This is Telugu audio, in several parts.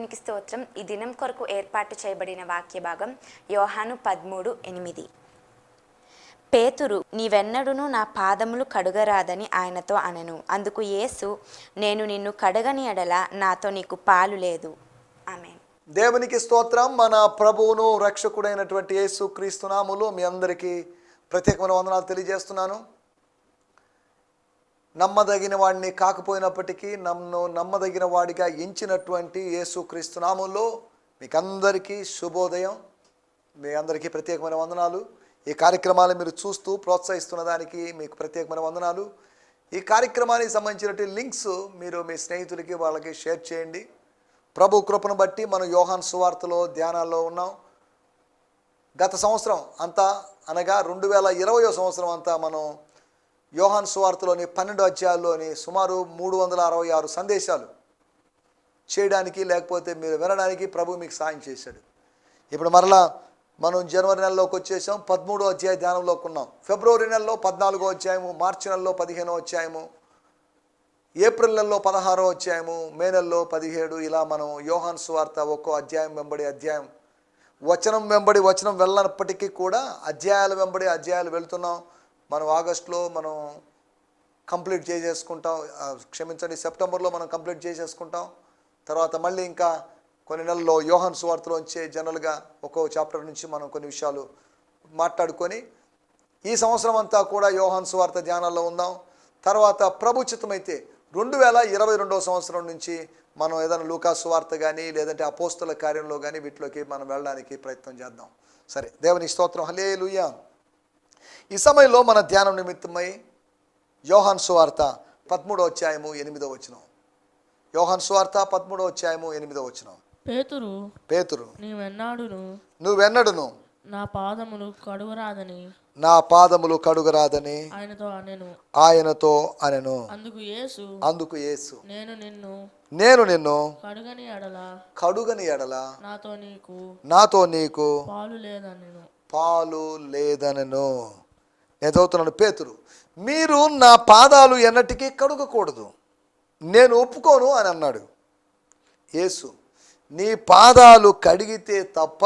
దేవునికి స్తోత్రం. ఈ దినం కొరకు ఏర్పాటు చేయబడిన వాక్య భాగం యోహాను 13:8. పేతురు, నీవెన్నడును నా పాదములు కడుగరాదని ఆయనతో అనెను. అందుకు యేసు, నేను నిన్ను కడగని ఎడల నాతో నీకు పాలు లేదు. ఆమేన్. దేవునికి స్తోత్రం. మన ప్రభువును రక్షకుడైనటువంటి యేసు క్రీస్తు నామములో మీ అందరికీ ప్రత్యేకమైన వందనాలు తెలియజేస్తున్నాను. నమ్మదగిన వాడిని కాకపోయినప్పటికీ నన్ను నమ్మదగిన వాడిగా ఎంచినటువంటి యేసు క్రీస్తు నామములో మీకు అందరికీ శుభోదయం. మీ అందరికీ ప్రత్యేకమైన వందనాలు. ఈ కార్యక్రమాలు మీరు చూస్తూ ప్రోత్సహిస్తున్న దానికి మీకు ప్రత్యేకమైన వందనాలు. ఈ కార్యక్రమానికి సంబంధించినటువంటి లింక్స్ మీరు మీ స్నేహితులకి వాళ్ళకి షేర్ చేయండి. ప్రభు కృపను బట్టి మనం యోహాను సువార్తలో ధ్యానాల్లో ఉన్నాం. గత సంవత్సరం అంతా అనగా 2020వ సంవత్సరం అంతా మనం యోహాను సువార్తలోని 12 అధ్యాయాల్లోని సుమారు 366 సందేశాలు చేయడానికి లేకపోతే మీరు వినడానికి ప్రభు మీకు సాయం చేశాడు. ఇప్పుడు మరలా మనం జనవరి నెలలోకి వచ్చేసాం. 13వ అధ్యాయ ధ్యానంలోకి ఉన్నాం. ఫిబ్రవరి నెలలో 14వ అధ్యాయము, మార్చి నెలలో 15వ అధ్యాయము, ఏప్రిల్ నెలలో 16వ అధ్యాయము, మే నెలలో 17. ఇలా మనం యోహాను సువార్త ఒక్కో అధ్యాయం వెంబడి అధ్యాయం, వచనం వెంబడి వచనం వెళ్ళనప్పటికీ కూడా అధ్యాయాల వెంబడి అధ్యాయాలు వెళ్తున్నాం. మనం ఆగస్టులో మనం కంప్లీట్ చేసేసుకుంటాం. సెప్టెంబర్లో మనం కంప్లీట్ చేసేసుకుంటాం. తర్వాత మళ్ళీ ఇంకా కొన్ని నెలల్లో యోహాను సువార్తలోంచి జనరల్గా ఒక్కో చాప్టర్ నుంచి మనం కొన్ని విషయాలు మాట్లాడుకొని ఈ సంవత్సరం అంతా కూడా యోహాను సువార్త ధ్యానాల్లో ఉందాం. తర్వాత ప్రభుచితమైతే 2022వ సంవత్సరం నుంచి మనం ఏదైనా లూకా సువార్త కానీ లేదంటే అపోస్తల కార్యంలో కానీ వీటిలోకి మనం వెళ్ళడానికి ప్రయత్నం చేద్దాం. సరే, దేవుని స్తోత్రం. హల్లెలూయా. ఈ సమయంలో మన ధ్యానం నిమిత్తమై యోహాను సువార్త 13వ అధ్యాయము 8వ వచనం. యోహాను సువార్త 13వ అధ్యాయము 8వ వచనం. పేతురు నువ్వెన్నడును నా పాదములు కడుగరాదని ఆయనతో అనెను. అందుకు యేసు నేను నిన్ను కడుగని ఎడల నాతో నీకు పాలు లేదనెను. నేను చదువుతున్నాను. పేతురు, మీరు నా పాదాలు ఎన్నటికీ కడుగకూడదు, నేను ఒప్పుకోను అని అన్నాడు. యేసు, నీ పాదాలు కడిగితే తప్ప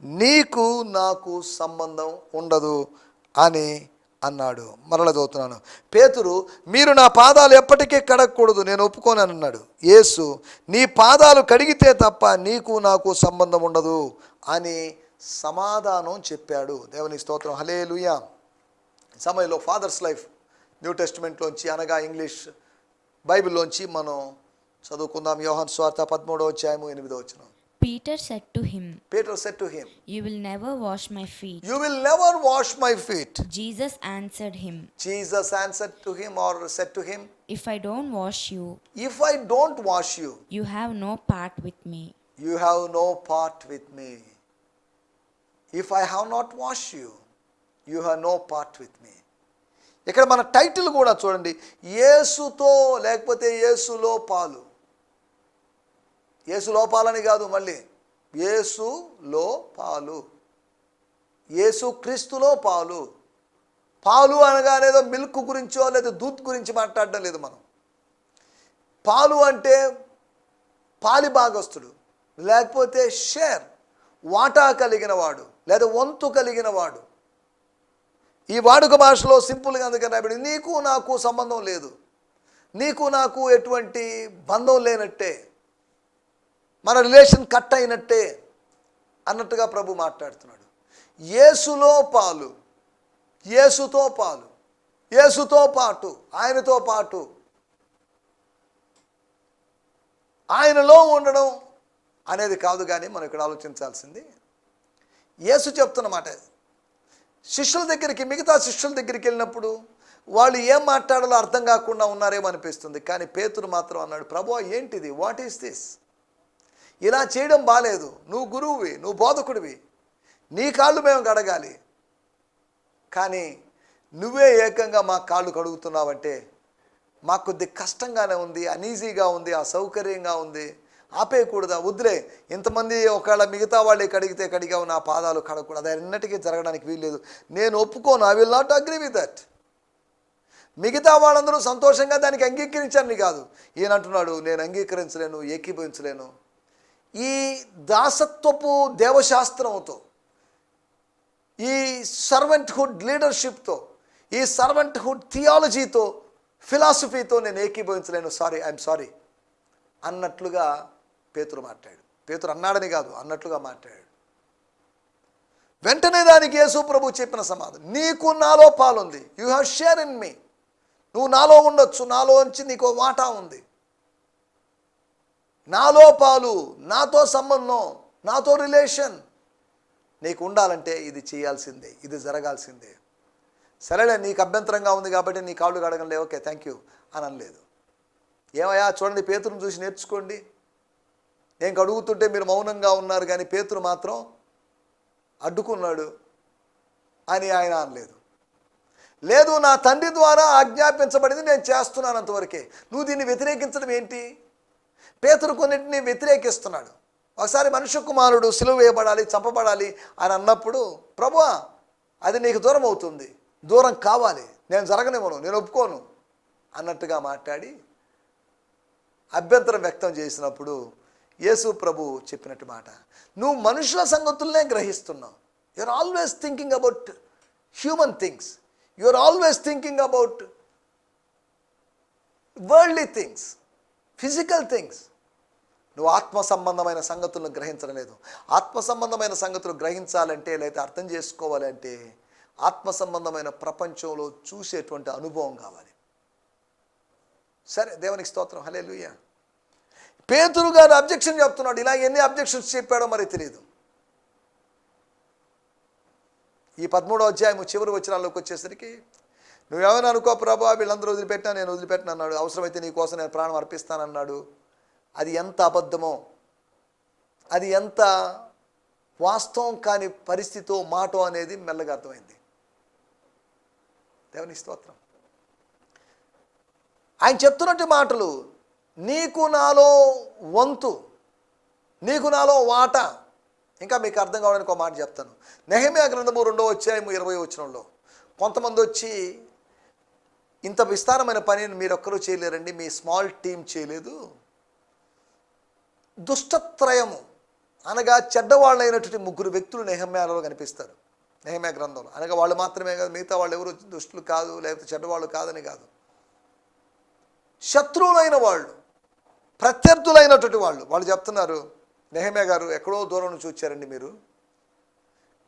నీకు నాకు సంబంధం ఉండదు అని అన్నాడు. మరలా చదువుతున్నాను. పేతురు, మీరు నా పాదాలు ఎప్పటికీ కడగకూడదు, నేను ఒప్పుకోను అని అన్నాడు. యేసు, నీ పాదాలు కడిగితే తప్ప నీకు నాకు సంబంధం ఉండదు అని సమాధానం చెప్పాడు. దేవుని స్తోత్రం. హల్లెలూయా. సమయంలో ఫాదర్స్ లైఫ్ న్యూ టెస్టిమెంట్లోంచి అనగా ఇంగ్లీష్ బైబిల్లోంచి మనం చదువుకుందాం. యోహాను సువార్త 13వ అధ్యాయము 8వ వచనం. Peter said to him, You will never wash my feet. You will never wash my feet. Jesus answered him, or said to him, If I don't wash you, you have no part with me. You have no part with me. If I have not washed you, you have no part with me. ఇక్కడ మన టైటిల్ కూడా చూడండి, యేసుతో లేకపోతే యేసులో పాలు. యేసు లోపాలని కాదు, మళ్ళీ యేసులో పాలు, యేసు క్రీస్తులో పాలు. పాలు అనగానేదో మిల్క్ గురించో లేదా దూత్ గురించి మాట్లాడడం లేదు మనం. పాలు అంటే పాలి భాగస్థుడు, లేకపోతే షేర్, వాటా కలిగిన వాడు లేదా వంతు కలిగిన వాడు. ఈ వాడుక భాషలో సింపుల్గా అందుకని రాబడి, నీకు నాకు సంబంధం లేదు, నీకు నాకు ఎటువంటి బంధం లేనట్టే, మన రిలేషన్ కట్ అయినట్టే అన్నట్టుగా ప్రభు మాట్లాడుతున్నాడు. యేసులో పాలు, యేసుతో పాలు, యేసుతో పాటు, ఆయనతో పాటు, ఆయనలో ఉండడం అనేది కాదు. కానీ మనం ఇక్కడ ఆలోచించాల్సింది యేసు చెప్తున్నమాట. శిష్యుల దగ్గరికి, మిగతా శిష్యుల దగ్గరికి వెళ్ళినప్పుడు వాళ్ళు ఏం మాట్లాడాలో అర్థం కాకుండా ఉన్నారేమో అనిపిస్తుంది. కానీ పేతురు మాత్రం అన్నాడు, ప్రభువా ఏంటిది, వాట్ ఈస్ దిస్, ఇలా చేయడం బాలేదు, నువ్వు గురువువి, నువ్వు బోధకుడివి, నీ కాళ్ళు మేము కడగాలి, కానీ నువ్వే ఏకంగా మా కాళ్ళు కడుగుతున్నావంటే మాకు కొద్ది కష్టంగానే ఉంది, అనీజీగా ఉంది, అసౌకర్యంగా ఉంది, ఆపేయకూడదా, వద్దులే, ఇంతమంది ఒకవేళ మిగతా వాళ్ళే కడిగితే కడిగావు, నా పాదాలు కడగకూడదు, అది ఎన్నటికీ జరగడానికి వీల్లేదు, నేను ఒప్పుకోను, I will not agree with that. మిగతా వాళ్ళందరూ సంతోషంగా దానికి అంగీకరించారని కాదు, ఈయన అంటున్నాడు, నేను అంగీకరించలేను, ఏకీభవించలేను. ఈ దాసత్వపు దేవశాస్త్రంతో, ఈ సర్వెంట్హుడ్ లీడర్షిప్తో, ఈ సర్వెంట్హుడ్ థియాలజీతో, ఫిలాసఫీతో నేను ఏకీభవించలేను, ఐఎమ్ సారీ అన్నట్లుగా పేతురు మాట్లాడాడు. పేతురు అన్నాడని కాదు, అన్నట్లుగా మాట్లాడాడు. వెంటనే దానికి యేసు ప్రభు చెప్పిన సమాధానం, నీకు నాలో పాలుంది, you have share in me. నువ్వు నాలో ఉండొచ్చు, నాలోంచి నీకు వాటా ఉంది. నాలో పాలు, నాతో సంబంధం, నాతో రిలేషన్ నీకు ఉండాలంటే ఇది చేయాల్సిందే, ఇది జరగాల్సిందే. సరేలే, నీకు అభ్యంతరంగా ఉంది కాబట్టి నీ కాళ్ళు కడగలే, ఓకే థ్యాంక్ యూ అని అనలేదు. ఏమయ్యా చూడండి, పేతురుని చూసి నేర్చుకోండి. నేను కడుగుతుంటే మీరు మౌనంగా ఉన్నారు, కానీ పేతురు మాత్రం అడ్డుకున్నాడు అని ఆయన అనలేదు. లేదు, నా తండ్రి ద్వారా ఆజ్ఞాపించబడింది నేను చేస్తున్నాను అంతవరకే. నువ్వు దీన్ని వ్యతిరేకించడం ఏంటి? పేతురు కొన్నింటిని వ్యతిరేకిస్తున్నాడు. ఒకసారి మనుష్య కుమారుడు సిలువ వేయబడాలి, చంపబడాలి అని అన్నప్పుడు, ప్రభువా అది నీకు దూరం అవుతుంది, దూరం కావాలి, నేను జరగనివ్వను, నేను ఒప్పుకోను అన్నట్టుగా మాట్లాడి అభ్యంతరం వ్యక్తం చేసినప్పుడు యేసు ప్రభు చెప్పినట్టు మాట, నువ్వు మనుషుల సంగతులనే గ్రహిస్తున్నావు. You are always thinking about human things, you are always thinking about worldly things, physical things. నువ్వు ఆత్మ సంబంధమైన సంగతులను గ్రహించడం లేదు. ఆత్మ సంబంధమైన సంగతులు గ్రహించాలంటే, లేకపోతే అర్థం చేసుకోవాలంటే ఆత్మ సంబంధమైన ప్రపంచంలో చూసేటువంటి అనుభవం కావాలి. సరే, దేవునికి స్తోత్రం, హల్లెలూయా. పేతురు గారు అబ్జెక్షన్ చెప్తున్నాడు. ఇలా ఎన్ని అబ్జెక్షన్స్ చెప్పాడో మరి తెలియదు. ఈ 13వ అధ్యాయం చివరి వచనాల్లోకి వచ్చేసరికి, నువ్వేమైనా అనుకో ప్రభా, వీళ్ళందరూ వదిలిపెట్టినా నేను వదిలిపెట్టిన అన్నాడు. అవసరమైతే నీ కోసం నేను ప్రాణం అర్పిస్తానన్నాడు. అది ఎంత అబద్ధమో, అది ఎంత వాస్తవం కాని పరిస్థితో మాటో అనేది మెల్లగా అర్థమైంది. దేవుని స్తోత్రం. ఆయన చెప్తున్నట్టు మాటలు, నీకు నాలో వంతు, నీకు నాలో వాటా. ఇంకా మీకు అర్థం కావడానికి ఒక మాట చెప్తాను. నెహెమ్యా గ్రంథము 2వ అధ్యాయము 20వ వచనంలో కొంతమంది వచ్చి, ఇంత విస్తారమైన పనిని మీరొక్కరూ చేయలేరండి, మీ స్మాల్ టీం చేయలేదు. దుష్టత్రయము అనగా చెడ్డవాళ్ళైనటువంటి 3 వ్యక్తులు నెహెమ్యాలో కనిపిస్తారు. నెహెమ్యా గ్రంథంలో అనగా వాళ్ళు మాత్రమే కాదు, మిగతా వాళ్ళు ఎవరు దుష్టులు కాదు, లేకపోతే చెడ్డవాళ్ళు కాదని కాదు. శత్రువులైన వాళ్ళు, ప్రత్యర్థులైనటువంటి వాళ్ళు చెప్తున్నారు, నెహెమ్యా గారు ఎక్కడో దూరం నుంచి వచ్చారండి మీరు,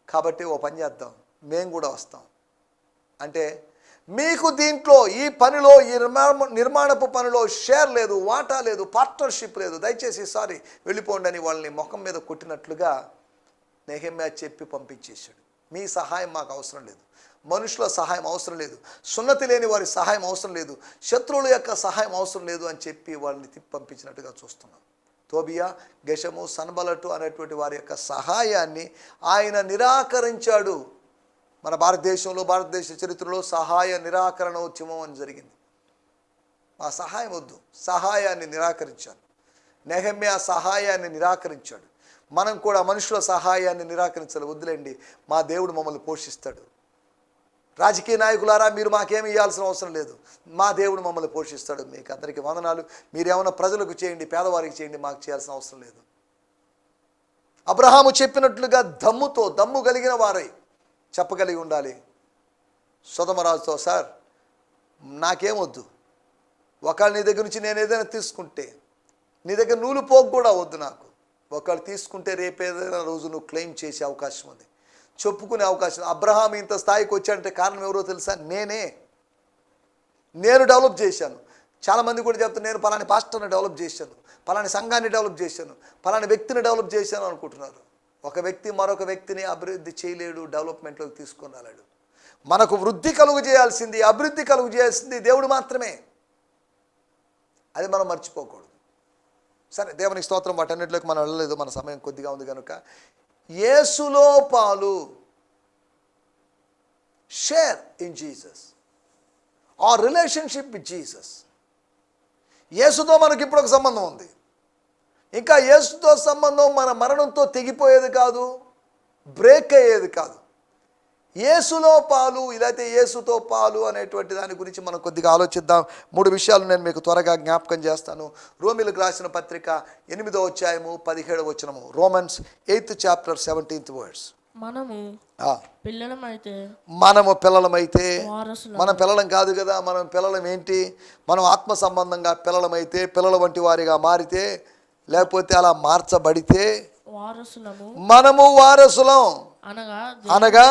కాబట్టి ఓ పని చేద్దాం, మేము కూడా వస్తాం. అంటే మీకు దీంట్లో, ఈ పనిలో, ఈ నిర్మాణపు పనిలో షేర్ లేదు, వాటా లేదు, పార్ట్నర్షిప్ లేదు, దయచేసి సారీ వెళ్ళిపోండి అని వాళ్ళని ముఖం మీద కొట్టినట్లుగా నెహెమ్యా చెప్పి పంపించేశాడు. మీ సహాయం మాకు అవసరం లేదు, మనుషుల సహాయం అవసరం లేదు, సున్నతి లేని వారి సహాయం అవసరం లేదు, శత్రువుల యొక్క సహాయం అవసరం లేదు అని చెప్పి వాళ్ళని తిప్పి పంపించినట్టుగా చూస్తున్నాం. తోబియా, గెషము, సన్బలటు అనేటువంటి వారి యొక్క సహాయాన్ని ఆయన నిరాకరించాడు. మన భారతదేశ చరిత్రలో సహాయ నిరాకరణోద్యమం అని జరిగింది. మా సహాయం వద్దు, సహాయాన్ని నిరాకరించాను. నెహెమ్యా సహాయాన్ని నిరాకరించాడు. మనం కూడా మనుషుల సహాయాన్ని నిరాకరించాలి. వద్దులేండి, మా దేవుడు మమ్మల్ని పోషిస్తాడు. రాజకీయ నాయకులారా, మీరు మాకేమి ఇవ్వాల్సిన అవసరం లేదు, మా దేవుడు మమ్మల్ని పోషిస్తాడు, మీకు అందరికీ వందనాలు, మీరేమైనా ప్రజలకు చేయండి, పేదవారికి చేయండి, మాకు చేయాల్సిన అవసరం లేదు. అబ్రహాము చెప్పినట్లుగా దమ్ము కలిగిన వారై చెప్పగలిగి ఉండాలి. సొదొమరాజుతో, సార్ నాకేమొద్దు, ఒకవేళ నీ దగ్గర నుంచి నేను ఏదైనా తీసుకుంటే, నీ దగ్గర నూలు పోగు కూడా వద్దు నాకు, ఒకవేళ తీసుకుంటే రేపేదైనా రోజు నువ్వు క్లెయిమ్ చేసే అవకాశం ఉంది, చెప్పుకునే అవకాశం. అబ్రహాం ఇంత స్థాయికి వచ్చాడంటే కారణం ఎవరో తెలుసా? నేను డెవలప్ చేశాను. చాలామంది కూడా చెప్తాను, నేను పలాని పాస్టర్ని డెవలప్ చేశాను, పలాని సంఘాన్ని డెవలప్ చేశాను, పలాని వ్యక్తిని డెవలప్ చేశాను అనుకుంటున్నారు. ఒక వ్యక్తి మరొక వ్యక్తిని అభివృద్ధి చేయలేడు, డెవలప్మెంట్లోకి తీసుకొని రాలేడు. మనకు వృద్ధి కలుగు చేయాల్సింది, అభివృద్ధి కలుగు చేయాల్సింది దేవుడు మాత్రమే. అది మనం మర్చిపోకూడదు. సరే, దేవునికి స్తోత్రం. వాటన్నిటిలోకి మనం వెళ్ళలేదు, మన సమయం కొద్దిగా ఉంది కనుక. యేసులో పాలు, share in Jesus, or relationship with Jesus. యేసుతో మనకి ఇప్పుడు ఒక సంబంధం ఉంది. ఇంకా యేసుతో సంబంధం మన మరణంతో తెగిపోయేది కాదు, బ్రేక్ అయ్యేది కాదు. యేసులో పాలు, ఇలాంటి యేసుతో పాలు అనేటువంటి దాని గురించి మనం కొద్దిగా ఆలోచిద్దాం. 3 విషయాలు నేను మీకు త్వరగా జ్ఞాపకం చేస్తాను. రోమీయులకు రాసిన పత్రిక 8వ అధ్యాయము 17వ వచనము. Romans 8th chapter 17th verse. మనము పిల్లలమైతే మనం పిల్లలం కాదు కదా. మనం పిల్లలం ఏంటి? మనం ఆత్మ సంబంధంగా పిల్లలమైతే, పిల్లల వంటి వారిగా మారితే, లేకపోతే అలా మార్చబడితే మనము వారసులం, అనగా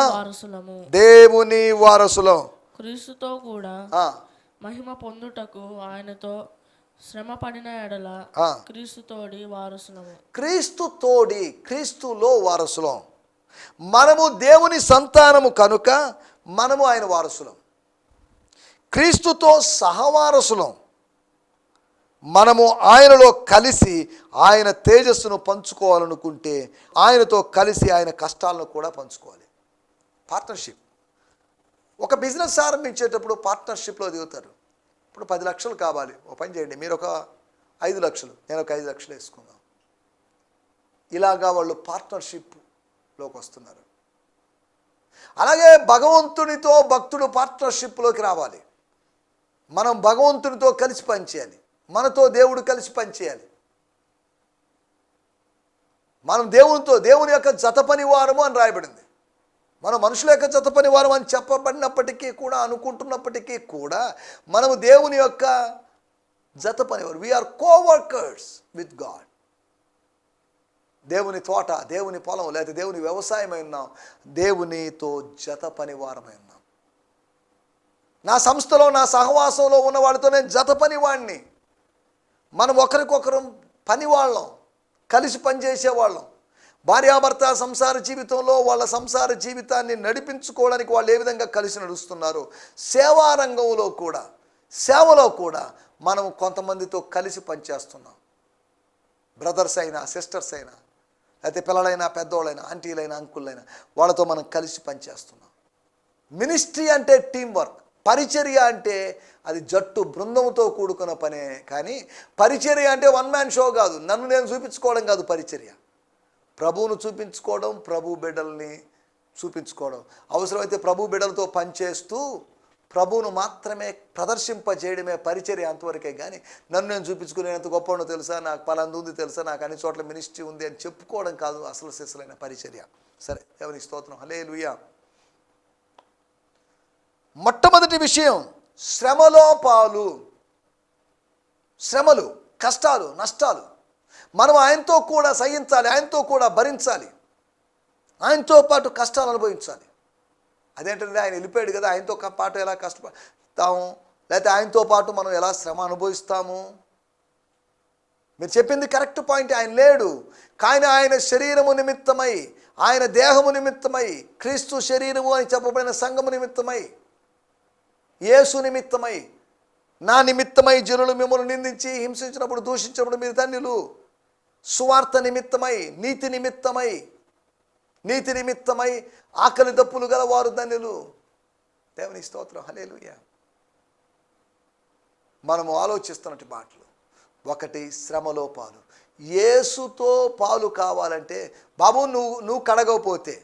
దేవుని వారసులం. క్రీస్తుతో కూడా మహిమ పొందుటకు ఆయనతో శ్రమ పడిన ఎడల క్రీస్తులో వారసులం. మనము దేవుని సంతానము కనుక మనము ఆయన వారసులం. క్రీస్తుతో సహవారసులం. మనము ఆయనలో కలిసి ఆయన తేజస్సును పంచుకోవాలనుకుంటే ఆయనతో కలిసి ఆయన కష్టాలను కూడా పంచుకోవాలి. పార్ట్నర్షిప్. ఒక బిజినెస్ ఆరంభించేటప్పుడు పార్ట్నర్షిప్లో దిగుతారు. ఇప్పుడు 10 లక్షలు కావాలి, ఒక పని చేయండి, మీరు ఒక 5 లక్షలు, నేను ఒక 5 లక్షలు వేసుకుందాం. ఇలాగా వాళ్ళు పార్ట్నర్షిప్లోకి వస్తున్నారు. అలాగే భగవంతునితో భక్తుడు పార్ట్నర్షిప్లోకి రావాలి. మనం భగవంతునితో కలిసి పనిచేయాలి, మనతో దేవుడు కలిసి పనిచేయాలి. మనం దేవుని యొక్క జత పనివారము అని రాయబడింది. మనం మనుషుల యొక్క జత పనివారం అని చెప్పబడినప్పటికీ కూడా, అనుకుంటున్నప్పటికీ కూడా మనము దేవుని యొక్క జత పనివారు. We are coworkers with God. దేవుని తోట, దేవుని పొలం, లేదా దేవుని వ్యవసాయమై ఉన్నాం, దేవునితో జత పనివారమై ఉన్నాం. నా సంస్థలో, నా సహవాసంలో ఉన్న వాళ్ళతో నేను జత పనివాడిని. మనం ఒకరికొకరు పనివాళ్ళం, కలిసి పనిచేసేవాళ్ళం. భార్యాభర్త సంసార జీవితంలో వాళ్ళ సంసార జీవితాన్ని నడిపించుకోవడానికి వాళ్ళు ఏ విధంగా కలిసి నడుస్తున్నారు, సేవా రంగంలో కూడా, సేవలో కూడా మనం కొంతమందితో కలిసి పనిచేస్తున్నాం. బ్రదర్స్ అయినా, సిస్టర్స్ అయినా, అయితే పిల్లలైనా, పెద్దోళ్ళైనా, ఆంటీలైనా, అంకుళ్ళైనా, వాళ్ళతో మనం కలిసి పనిచేస్తున్నాం. మినిస్ట్రీ అంటే టీం వర్క్. పరిచర్య అంటే అది జట్టు బృందంతో కూడుకున్న పనే. కానీ పరిచర్య అంటే వన్ మ్యాన్ షో కాదు, నన్ను నేను చూపించుకోవడం కాదు. పరిచర్య ప్రభువును చూపించుకోవడం, ప్రభు బిడ్డల్ని చూపించుకోవడం. అవసరమైతే ప్రభు బిడ్డలతో పనిచేస్తూ ప్రభువును మాత్రమే ప్రదర్శింపజేయడమే పరిచర్య, అంతవరకే. కానీ నన్ను నేను చూపించుకునే ఎంత గొప్పనో తెలుసా, నాకు పలాంది ఉంది తెలుసా, నాకు అన్ని చోట్ల మినిస్ట్రీ ఉంది అని చెప్పుకోవడం కాదు అసలు సిసలైన పరిచర్య. సరే, దేవునికి స్తోత్రం, హల్లెలూయా. మొట్టమొదటి విషయం, శ్రమలో పాలు. శ్రమలు, కష్టాలు, నష్టాలు మనం ఆయనతో కూడా సహించాలి, ఆయనతో కూడా భరించాలి, ఆయనతో పాటు కష్టాలు అనుభవించాలి. అదేంటంటే ఆయన వెళ్ళిపోయాడు కదా, ఆయనతో పాటు ఎలా కష్టపడతాము, లేకపోతే ఆయనతో పాటు మనం ఎలా శ్రమ అనుభవిస్తాము? మీరు చెప్పింది కరెక్ట్ పాయింట్. ఆయన లేడు, కానీ ఆయన శరీరము నిమిత్తమై, ఆయన దేహము నిమిత్తమై, క్రీస్తు శరీరము అని చెప్పబడిన సంఘము నిమిత్తమై, యేసు నిమిత్తమై, నా నిమిత్తమై జనులు మిమ్మల్ని నిందించి హింసించినప్పుడు, దూషించినప్పుడు మీరు ధన్యులు. సువార్త నిమిత్తమై, నీతి నిమిత్తమై ఆకలి దప్పులు గల వారు ధన్యులు. దేవుని స్తోత్రం, హల్లెలూయా. మనము ఆలోచిస్తున్నట్టు మాటలు. ఒకటి, శ్రమలో పాలు. యేసుతో పాలు కావాలంటే, బాబు నువ్వు కడగకపోతే,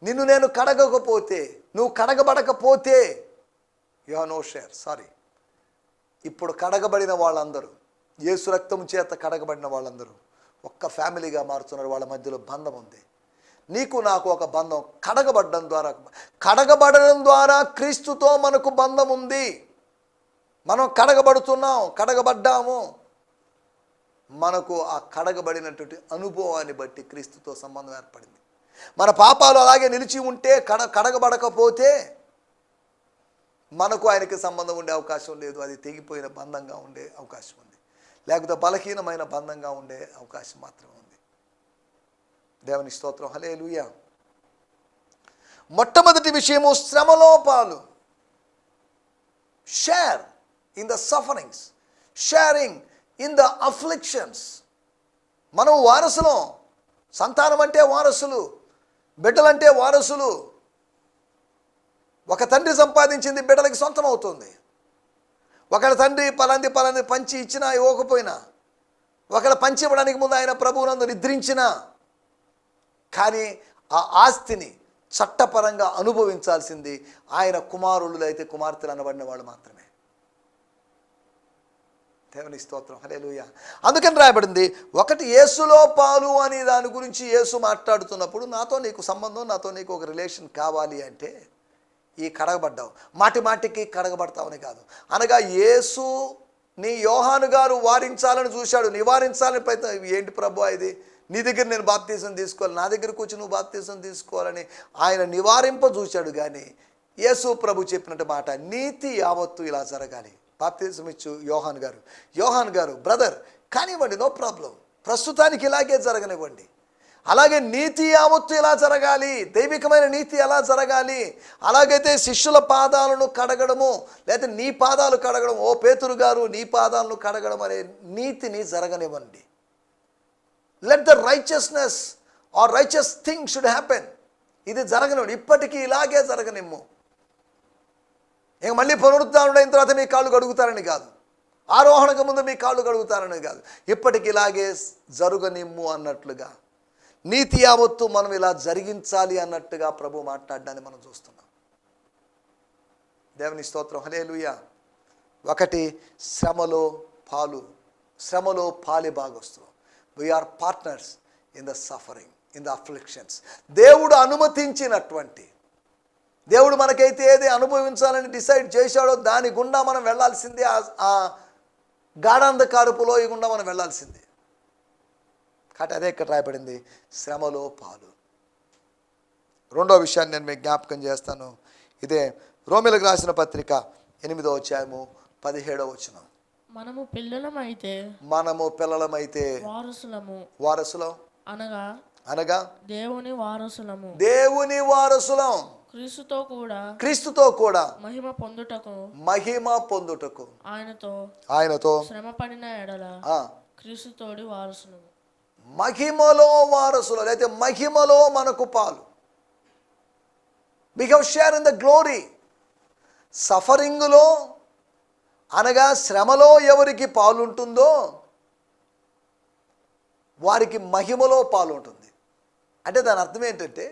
నిన్ను నేను కడగకపోతే, నువ్వు కడగబడకపోతే you have no share. Sorry. ఇప్పుడు కడగబడిన వాళ్ళందరూ, యేసు రక్తం చేత కడగబడిన వాళ్ళందరూ ఒక్క ఫ్యామిలీగా మారుతున్నారు. వాళ్ళ మధ్యలో బంధం ఉంది. నీకు నాకు ఒక బంధం కడగబడడం ద్వారా క్రీస్తుతో మనకు బంధం ఉంది. మనం కడగబడుతున్నాం, కడగబడ్డాము. మనకు ఆ కడగబడినటువంటి అనుభవాన్ని బట్టి క్రీస్తుతో సంబంధం ఏర్పడింది. మన పాపాలు అలాగే నిలిచి ఉంటే, కడగబడకపోతే మనకు ఆయనకి సంబంధం ఉండే అవకాశం లేదు. అది తెగిపోయిన బంధంగా ఉండే అవకాశం ఉంది, లేకపోతే బలహీనమైన బంధంగా ఉండే అవకాశం మాత్రమే ఉంది. దేవుని స్తోత్రం, హల్లెలూయా. మొట్టమొదటి విషయము, శ్రమలో పాలు. Share in the sufferings, sharing in the afflictions. మనం వారసులం. సంతానం అంటే వారసులు, బిడ్డలంటే వారసులు. ఒక తండ్రి సంపాదించింది బిడ్డలకి సొంతం అవుతుంది. ఒకళ్ళ తండ్రి పలాంది పంచి ఇచ్చినా ఇవ్వకపోయినా, ఒకళ్ళ పంచి ఇవ్వడానికి ముందు ఆయన ప్రభువునందు నిద్రించినా, కానీ ఆ ఆస్తిని చట్టపరంగా అనుభవించాల్సింది ఆయన కుమారులు అయితే కుమార్తెలు అనబడిన వాళ్ళు మాత్రమే. దేవుని స్తోత్రం, హల్లెలూయా. అందుకని రాయబడింది, ఒకటి యేసులో పాలు అని దాని గురించి యేసు మాట్లాడుతున్నప్పుడు, నాతో నీకు సంబంధం, నాతో నీకు ఒక రిలేషన్ కావాలి అంటే ఈ కడగబడ్డావు, మాటి మాటికి కడగబడతావని కాదు. అనగా యేసుని యోహాను గారు వారించాలని చూశాడు, నివారించాలని ప్రయత్నం. ఏంటి ప్రభు ఇది, నీ దగ్గర నేను బాప్తీసం తీసుకోవాలి, నా దగ్గరకు వచ్చి నువ్వు బాప్తీసం తీసుకోవాలని ఆయన నివారింప చూశాడు. కానీ యేసు ప్రభు చెప్పినట్టు మాట, నీతి యావత్తు ఇలా జరగాలి. బాప్తీసం ఇచ్చు యోహాన్ గారు బ్రదర్ కానివ్వండి, నో ప్రాబ్లం, ప్రస్తుతానికి ఇలాగే జరగనివ్వండి. అలాగే నీతి యావత్తు ఇలా జరగాలి, దైవికమైన నీతి ఎలా జరగాలి. అలాగైతే శిష్యుల పాదాలను కడగడము, లేకపోతే నీ పాదాలు కడగడం, ఓ పేతురు గారు నీ పాదాలను కడగడం అనే నీతిని జరగనివ్వండి. Let the righteousness or righteous thing should happen. ఇది జరగనివ్వండి, ఇప్పటికీ ఇలాగే జరగనిమ్ము. ఇక మళ్ళీ పునరుద్ధానుడైన తర్వాత మీ కాళ్ళు కడుగుతారని కాదు, ఆరోహణకు ముందు మీ కాళ్ళు కడుగుతారని కాదు, ఇప్పటికి ఇలాగే జరుగనిమ్ము అన్నట్లుగా నీతి యావత్తు మనం ఇలా జరిగించాలి అన్నట్టుగా ప్రభు మాట్లాడడాన్ని మనం చూస్తున్నాం. దేవుని స్తోత్రం, హల్లెలూయా. ఒకటి శ్రమలో పాలి భాగస్తులు. We are partners in the suffering, in the afflictions. దేవుడు అనుమతించినటువంటి, దేవుడు మనకైతే ఏది అనుభవించాలని డిసైడ్ చేశాడో దాని గుండా మనం వెళ్ళాల్సిందే, ఆ గాఢాంధకారపులో ఈ గుండా మనం వెళ్ళాల్సిందే. కాబట్టి అదే ఇక్కడ రాయబడింది, శ్రమలో పాలు. రెండో విషయాన్ని నేను మీకు జ్ఞాపకం చేస్తాను. ఇదే రోమీయులకు రాసిన పత్రిక 8వ అధ్యాయము 17వ వచనం. మనము పిల్లలమైతే వారసులం అనగా దేవుని వారసులం, క్రీస్తుతో కూడా మహిమ పొందుటకు ఆయనతో శ్రమపడిన ఎడల క్రీస్తుతోడి వారసులము. మహిమలో వారసులు, అయితే మహిమలో మనకు పాలు. We have share in the glory. సఫరింగులో అనగా శ్రమలో ఎవరికి పాలు ఉంటుందో వారికి మహిమలో పాలు ఉంటుంది. అంటే దాని అర్థం ఏంటంటే,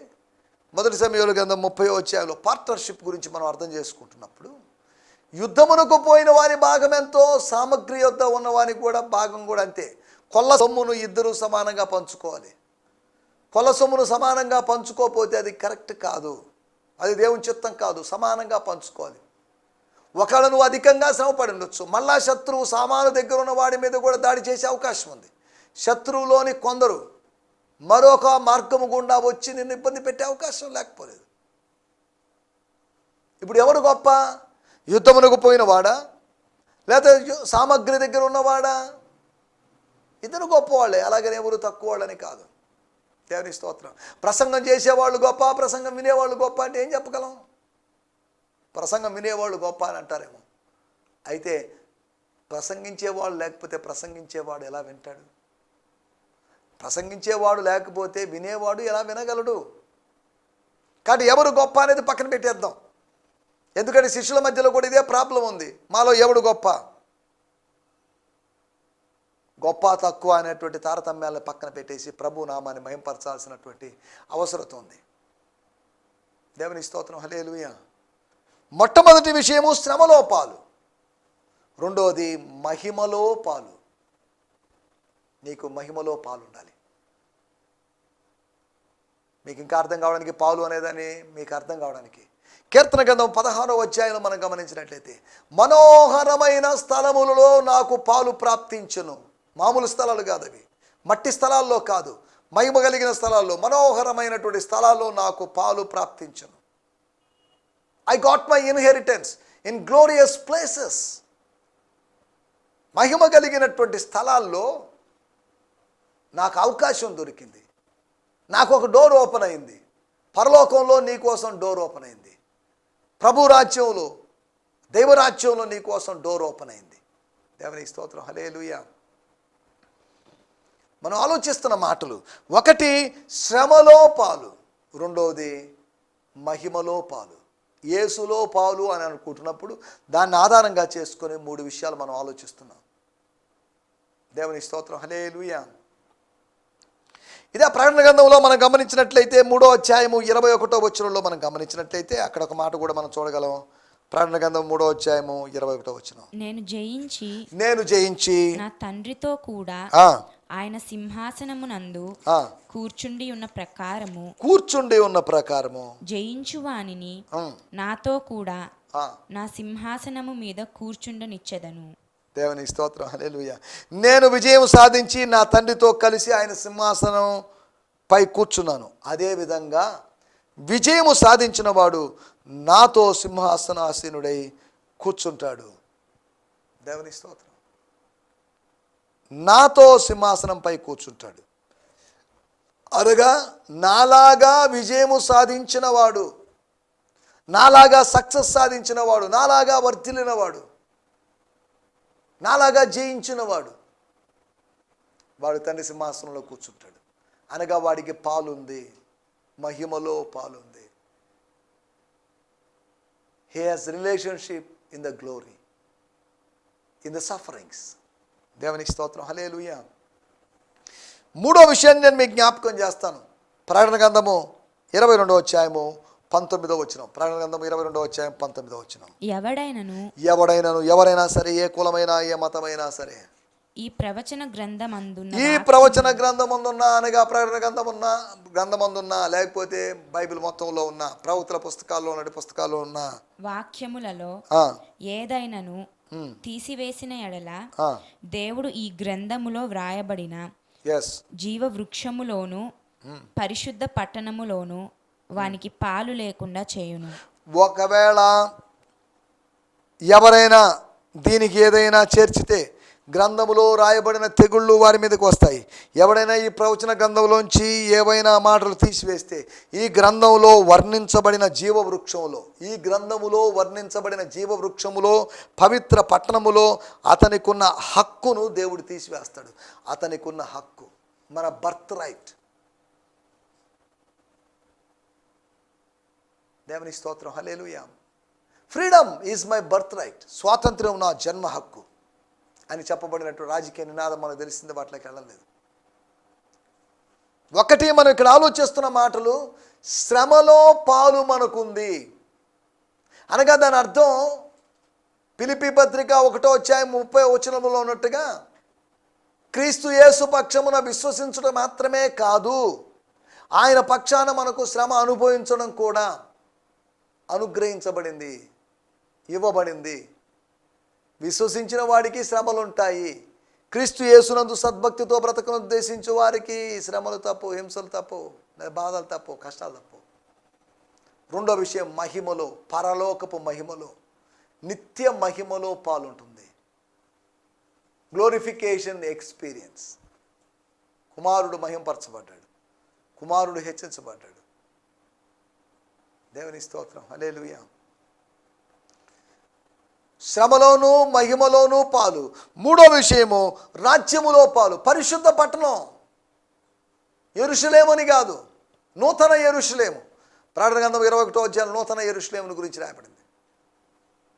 మొదటి సమూయేలు గ్రంథం 30వ అధ్యాయంలో పార్ట్నర్షిప్ గురించి మనం అర్థం చేసుకుంటున్నప్పుడు, యుద్ధమునకు పోయిన వారి భాగం ఎంతో, సామగ్రి యొద్ద ఉన్న వారికి కూడా భాగం కూడా అంతే. కొల్ల సొమ్మును ఇద్దరు సమానంగా పంచుకోవాలి. కొల్ల సొమ్మును సమానంగా పంచుకోకపోతే అది కరెక్ట్ కాదు, అది దేవుని చిత్తం కాదు. సమానంగా పంచుకోవాలి. ఒకవేళ నువ్వు అధికంగా శ్రమపడి ఉండొచ్చు, మళ్ళా శత్రువు సామాను దగ్గర ఉన్న వాడి మీద కూడా దాడి చేసే అవకాశం ఉంది. శత్రువులోని కొందరు మరొక మార్గము గుండా వచ్చి నిన్ను ఇబ్బంది పెట్టే అవకాశం లేకపోలేదు. ఇప్పుడు ఎవరు గొప్ప, యుద్ధమునకు పోయినవాడా లేదా సామగ్రి దగ్గర ఉన్నవాడా? ఇద్దరు గొప్పవాళ్ళే, అలాగని ఎవరు తక్కువ వాళ్ళని కాదు. దేవుని స్తోత్రం. ప్రసంగం చేసేవాళ్ళు గొప్ప, ప్రసంగం వినేవాళ్ళు గొప్ప అంటే ఏం చెప్పగలం? ప్రసంగం వినేవాళ్ళు గొప్ప అని అంటారేమో. అయితే ప్రసంగించేవాళ్ళు లేకపోతే ప్రసంగించేవాడు ఎలా వింటాడు? ప్రసంగించేవాడు లేకపోతే వినేవాడు ఎలా వినగలడు? కాబట్టి ఎవరు గొప్ప అనేది పక్కన పెట్టేద్దాం. ఎందుకంటే శిష్యుల మధ్యలో కూడా ఇదే ప్రాబ్లం ఉంది. మాలో ఎవడు గొప్ప తక్కువ అనేటువంటి తారతమ్యాలను పక్కన పెట్టేసి ప్రభు నామాన్ని మహింపరచాల్సినటువంటి అవసరం ఉంది. దేవుని స్తోత్రం, హల్లెలూయా. మొట్టమొదటి విషయము శ్రమలో పాలు, రెండోది మహిమలో పాలు. నీకు మహిమలో పాలు ఉండాలి. మీకు ఇంకా అర్థం కావడానికి, పాలు అనేదాన్ని మీకు అర్థం కావడానికి కీర్తన గ్రంథం 16వ అధ్యాయంలో మనం గమనించినట్లయితే, మనోహరమైన స్థలములలో నాకు పాలు ప్రాప్తించును. మామూలు స్థలాలు కాదు అవి, మట్టి స్థలాల్లో కాదు, మహిమ కలిగిన స్థలాల్లో, మనోహరమైనటువంటి స్థలాల్లో నాకు పాలు ప్రాప్తించును. I got my inheritance in glorious places. మహిమ కలిగినటువంటి స్థలాల్లో నాకు అవకాశం దొరికింది. నాకు ఒక డోర్ ఓపెన్ అయింది. పరలోకంలో నీ కోసం డోర్ ఓపెన్ అయింది. ప్రభు రాజ్యంలో, దైవరాజ్యంలో నీ కోసం డోర్ ఓపెన్ అయింది. దేవుని స్తోత్రం, హల్లెలూయా. మనం ఆలోచిస్తున్న మాటలు, ఒకటి శ్రమలో పాలు, రెండవది మహిమలో పాలు. యేసులో పాలు అని అనుకుంటున్నప్పుడు దాన్ని ఆధారంగా చేసుకొని 3 విషయాలు మనం ఆలోచిస్తున్నాం. దేవుని స్తోత్రం, హల్లెలూయా. ఇదే ప్రకటన గ్రంథంలో మనం గమనించినట్లయితే 3వ అధ్యాయము 21వ వచనంలో మనం గమనించినట్లయితే అక్కడ ఒక మాట కూడా మనం చూడగలం. ప్రకటన గ్రంథం 3వ అధ్యాయము 21వ వచనం. నేను జయించి నా తండ్రితో కూడా ఆయన సింహాసనమునందు కూర్చుండి ఉన్న ప్రకారము జయించువానిని నాతో కూడా నా సింహాసనము మీద కూర్చుండనిచ్చెదను. దేవుని స్తోత్రం, హల్లెలూయా. నేను విజయం సాధించి నా తండ్రితో కలిసి ఆయన సింహాసనం పై కూర్చున్నాను. అదేవిధంగా విజయము సాధించిన వాడు నాతో సింహాసనాసీనుడై కూర్చుంటాడు. దేవుని స్తోత్రం. నాతో సింహాసనంపై కూర్చుంటాడు అనగా నాలాగా విజయము సాధించిన వాడు, నాలాగా సక్సెస్ సాధించిన వాడు, నాలాగా వర్ధిల్లిన వాడు, నాలాగా జయించిన వాడు, వాడు తండ్రి సింహాసనంలో కూర్చుంటాడు. అనగా వాడికి పాలుంది, మహిమలో పాలుంది. He has relationship in the glory, in the sufferings. దేవునికి స్తోత్రం, హల్లెలూయా. మూడో విషయాన్ని నేను మీకు జ్ఞాపకం చేస్తాను. ప్రకటన గ్రంథము 22వ అధ్యాయము 19వ వచనం. ప్రకటన గ్రంథం 22వ అధ్యాయం 19వ వచనం. ఎవరైనా సరే, ఏ కులమైనా ఏ మతమైనా సరే, ఈ ప్రవచన గ్రంథమందున్న అనగా ప్రకటన గ్రంథమందున్న లేకపోతే బైబిల్ మొత్తంలో ఉన్న ప్రవక్తల పుస్తకాల్లో ఉన్న పుస్తకాల్లో ఉన్న వాక్యములలో ఏదైనాను తీసివేసిన ఎడల దేవుడు ఈ గ్రంథములో వ్రాయబడిన జీవ వృక్షములోను పరిశుద్ధ పట్టణములోను వానికి పాలు లేకుండా చేయును. ఒకవేళ ఎవరైనా దీనికి ఏదైనా చేర్చితే గ్రంథములో రాయబడిన తెగుళ్ళు వారి మీదకి వస్తాయి. ఎవడైనా ఈ ప్రవచన గ్రంథంలోంచి ఏవైనా మాటలు తీసివేస్తే ఈ గ్రంథంలో వర్ణించబడిన జీవవృక్షములో పవిత్ర పట్టణములో అతనికున్న హక్కును దేవుడు తీసివేస్తాడు. అతనికున్న హక్కు, మన బర్త్ రైట్. దేవుని స్తోత్రం, hallelujah. Freedom is my birth right. స్వాతంత్ర్యం నా జన్మ హక్కు అని చెప్పబడినట్టు రాజకీయ నినాదం మనకు తెలిసింది, వాటిలోకి వెళ్ళలేదు. ఒకటి మనం ఇక్కడ ఆలోచిస్తున్న మాటలు, శ్రమలో పాలు మనకుంది అనగా దాని అర్థం ఫిలిప్పీ పత్రిక 1వ అధ్యాయం 30వ వచనంలో ఉన్నట్టుగా క్రీస్తు యేసు పక్షమున విశ్వసించడం మాత్రమే కాదు, ఆయన పక్షాన మనకు శ్రమ అనుభవించడం కూడా అనుగ్రహించబడింది, ఇవ్వబడింది. విశ్వసించిన వాడికి శ్రమలుంటాయి. క్రీస్తు యేసునందు సద్భక్తితో బ్రతకను ఉద్దేశించే వారికి శ్రమలు తప్పు, హింసలు తప్పు, బాధలు తప్పు, కష్టాలు తప్పు. రెండో విషయం, మహిమలో, పరలోకపు మహిమలో, నిత్య మహిమలో పాలుంటుంది. Glorification experience. కుమారుడు మహింపరచబడ్డాడు, కుమారుడు హెచ్చించబడ్డాడు. దేవుని స్తోత్రం, హల్లెలూయా. శ్రమలోను మహిమలోను పాలు. మూడో విషయము, రాజ్యములో పాలు, పరిశుద్ధ పట్టణం. యెరూషలేముని కాదు, నూతన యెరూషలేము. ప్రకటన గ్రంథం 21వ అధ్యాయం నూతన యెరూషలేముని గురించి రాయబడింది.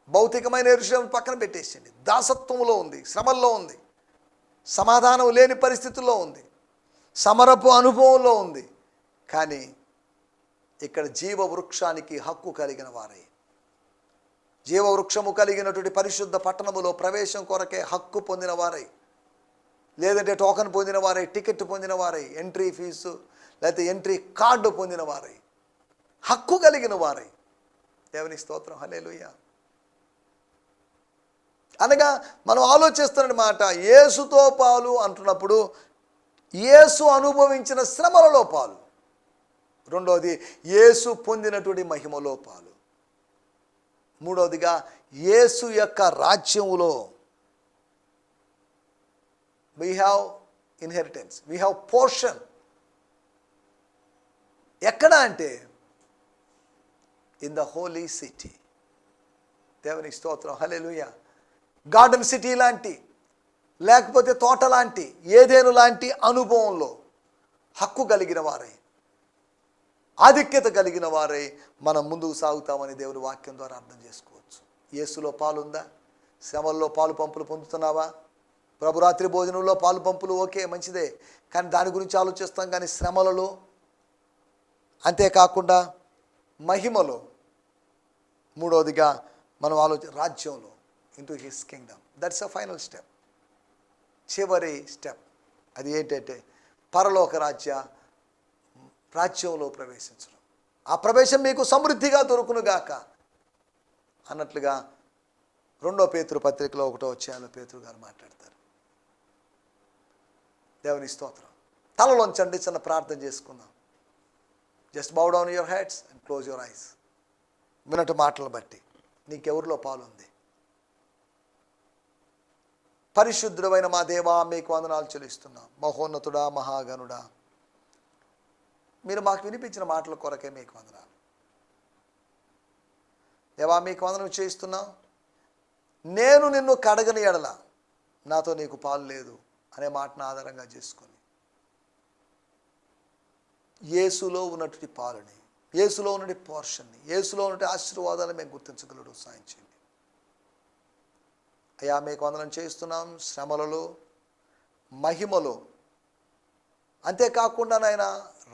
భౌతికమైన యెరూషలేము పక్కన పెట్టేసింది. దాసత్వంలో ఉంది, శ్రమల్లో ఉంది, సమాధానం లేని పరిస్థితుల్లో ఉంది, సమరపు అనుభవంలో ఉంది. కానీ ఇక్కడ జీవవృక్షానికి హక్కు కలిగిన వారై, జీవవృక్షము కలిగినటువంటి పరిశుద్ధ పట్టణములో ప్రవేశం కొరకే హక్కు పొందిన వారై, లేదంటే టోకన్ పొందిన వారై, టికెట్ పొందిన వారై, ఎంట్రీ ఫీజు లేకపోతే ఎంట్రీ కార్డు పొందిన వారై, హక్కు కలిగిన వారై. దేవుని స్తోత్రం, హల్లెలూయా. అనగా మనం ఆలోచిస్తున్న మాట, యేసుతో పాలు అంటున్నప్పుడు యేసు అనుభవించిన శ్రమలలో పాలు. రెండవది, యేసు పొందినటువంటి మహిమలో పాలు. మూడవదిగా, యేసు యొక్క రాజ్యములో we have inheritance, we have portion. ఎక్కడ అంటే ఇన్ ద హోలీ సిటీ. దేవునికి స్తోత్రం, హల్లెలూయా. గార్డెన్ సిటీ లాంటి, లేకపోతే తోట లాంటి, ఏదేను లాంటి అనుభవంలో హక్కు కలిగిన వారై, ఆధిక్యత కలిగిన వారై మనం ముందుకు సాగుతామని దేవుని వాక్యం ద్వారా అర్థం చేసుకోవచ్చు. యేసులో పాలుందా? శ్రమల్లో పాలు పంపులు పొందుతున్నావా? ప్రభు రాత్రి భోజనంలో పాలు పంపులు ఓకే మంచిదే, కానీ దాని గురించి ఆలోచిస్తాం. కానీ శ్రమలలో, అంతేకాకుండా మహిమలో, మూడవదిగా మనం రాజ్యంలో, into his Kingdom. That's a final step, చివరి స్టెప్. అది ఏంటంటే పరలోక రాజ్యంలో ప్రవేశించడం. ఆ ప్రవేశం మీకు సమృద్ధిగా దొరుకునుగాక అన్నట్లుగా 2 పేతురు పత్రికలో 1వ అధ్యాయంలో పేతురు గారు మాట్లాడతారు. దేవుని స్తోత్రం. తలలోంచండి, చిన్న ప్రార్థన చేసుకుందాం. Just bow down your heads and close your eyes. విన్నట్టు మాటలు బట్టి నీకెవరిలో పాలు ఉంది? పరిశుద్ధుడైన మా దేవా, మీకు వందనాలు చెల్లిస్తున్నాం. మహోన్నతుడా, మహాగణుడా, మీరు మాకు వినిపించిన మాటల కొరకే మీకు వందనాలు. దేవా, మీకు వందనం చేయిస్తున్నాం. నేను నిన్ను కడగని ఎడల నాతో నీకు పాలు లేదు అనే మాటను ఆధారంగా చేసుకొని యేసులో ఉన్నటువంటి పాలని, యేసులో ఉన్నటువంటి పోర్షన్ని, యేసులో ఉన్నటువంటి ఆశీర్వాదాలను మేము గుర్తించగలడు సాయం చేయండి అయ్యా. మీకు వందనం చేయిస్తున్నాం. శ్రమలలో, మహిమలో, అంతేకాకుండా నాయన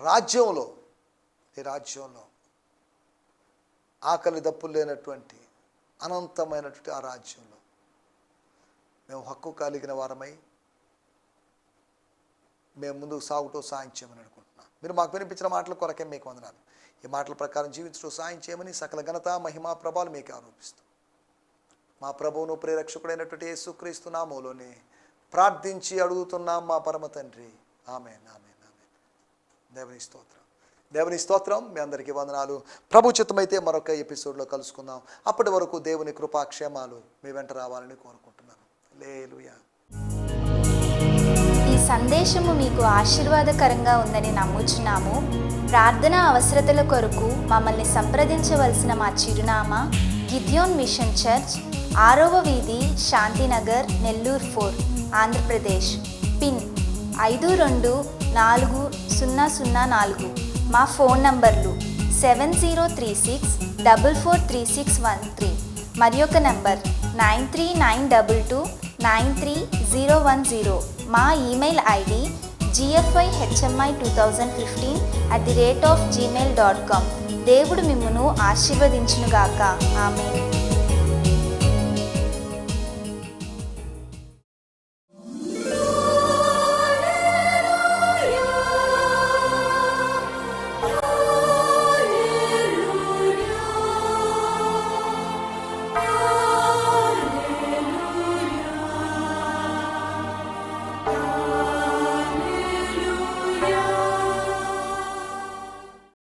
రాజ్యంలో, ఈ రాజ్యంలో ఆకలి దప్పులు లేనటువంటి అనంతమైనటువంటి ఆ రాజ్యంలో మేము హక్కు కలిగిన వారమై మేము ముందుకు సాగుతూ సాయం చేయమని అనుకుంటున్నాం. మీరు మాకు వినిపించిన మాటల కొరకే మీకు వందనాలు. ఈ మాటల ప్రకారం జీవించడం సాయం చేయమని సకల ఘనత, మహిమ, ప్రభావాలు మీకు ఆరోపిస్తాం. మా ప్రభువును ప్రేరక్షకుడైనటువంటి యేసుక్రీస్తు నామములోనే ప్రార్థించి అడుగుతున్నాం మా పరమ తండ్రి. ఆమేన్, ఆమేన్, ఆమేన్. దేవుని స్తోత్రం, దేవుని స్తోత్రం. మీ అందరికీ వందనాలు. ప్రభు చిత్తమైతే మరొక ఎపిసోడ్లో కలుసుకుందాం. అప్పటి వరకు దేవుని కృపాక్షేమాలు మీ వెంట రావాలని కోరుకుంటున్నాను. హల్లెలూయా. ఈ సందేశము మీకు ఆశీర్వాదకరంగా ఉందని నమ్ముచున్నాము. ప్రార్థన అవసరతల కొరకు మమ్మల్ని సంప్రదించవలసిన మా చిరునామా గిద్యోన్ మిషన్ చర్చ్, 6వ వీధి, శాంతినగర్, నెల్లూరు 4, ఆంధ్రప్రదేశ్. పిన్ 524004. మా ఫోన్ నంబర్లు 7036443613 మరి ఒక నంబర్ 9392293010. మా ఈమెయిల్ ఐడి gfihmi2015@gmail.com. దేవుడు మిమ్మును ఆశీర్వదించునుగాక. ఆమేన్.